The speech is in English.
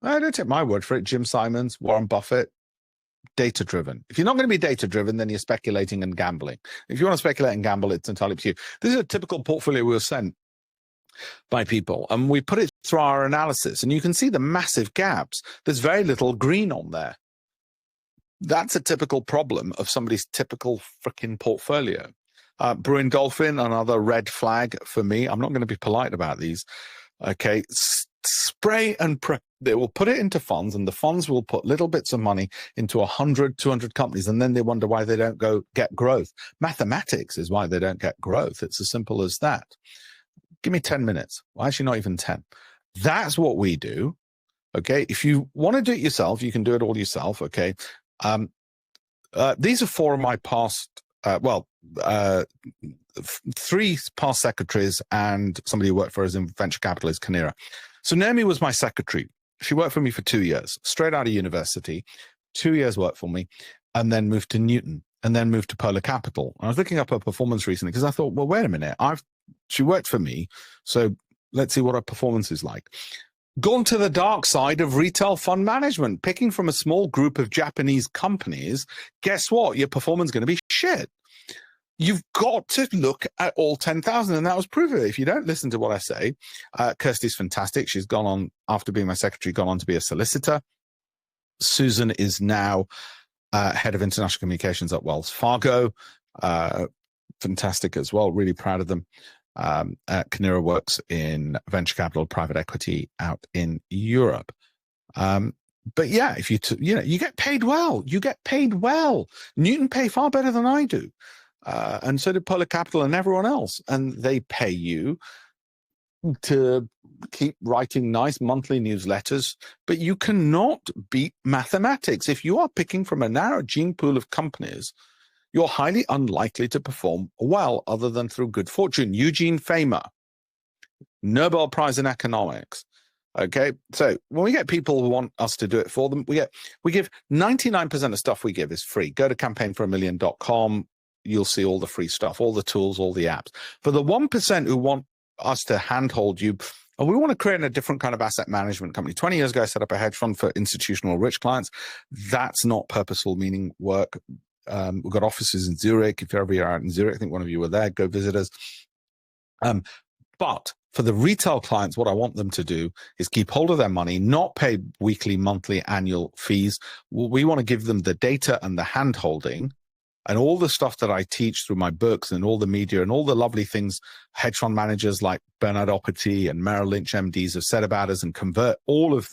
Don't take my word for it. Jim Simons, Warren Buffett, data-driven. If you're not going to be data-driven, then you're speculating and gambling. If you want to speculate and gamble, it's entirely up to you. This is a typical portfolio we were sent by people, and we put it through our analysis, and you can see the massive gaps. There's very little green on there. That's a typical problem of somebody's typical freaking portfolio. Bruin Dolphin, another red flag for me. I'm not going to be polite about these. Okay, spray and pray. They will put it into funds, and the funds will put little bits of money into 100, 200 companies, and then they wonder why they don't get growth. Mathematics is why they don't get growth. It's as simple as that. Give me 10 minutes. Well, actually, not even 10. That's what we do. Okay, if you want to do it yourself, you can do it all yourself. Okay, these are four of my past. Three past secretaries and somebody who worked for us in venture capital is Kinera. So Naomi was my secretary. She worked for me for 2 years, straight out of university, 2 years worked for me, and then moved to Newton, and then moved to Polar Capital. I was looking up her performance recently because I thought, well, wait a minute, she worked for me, so let's see what her performance is like. Gone to the dark side of retail fund management, picking from a small group of Japanese companies. Guess what? Your performance is going to be shit. You've got to look at all 10,000, and that was proof of it. If you don't listen to what I say, Kirsty's fantastic. She's gone on, after being my secretary, gone on to be a solicitor. Susan is now head of international communications at Wells Fargo. Fantastic as well. Really proud of them. Kinera works in venture capital, private equity out in Europe. But yeah, if you get paid well. You get paid well. Newton pay far better than I do. And so did Polar Capital and everyone else. And they pay you to keep writing nice monthly newsletters, but you cannot beat mathematics. If you are picking from a narrow gene pool of companies, you're highly unlikely to perform well other than through good fortune. Eugene Fama, Nobel Prize in Economics. Okay, so when we get people who want us to do it for them, we give 99% of stuff we give is free. Go to campaignforamillion.com. You'll see all the free stuff, all the tools, all the apps. For the 1% who want us to handhold you, and we want to create a different kind of asset management company. 20 years ago, I set up a hedge fund for institutional rich clients. That's not purposeful meaning work. We've got offices in Zurich. If ever you're out in Zurich, I think one of you were there, go visit us. But for the retail clients, what I want them to do is keep hold of their money, not pay weekly, monthly, annual fees. We want to give them the data and the hand-holding and all the stuff that I teach through my books and all the media and all the lovely things hedge fund managers like Bernard Opperty and Merrill Lynch MDs have said about us, and convert all of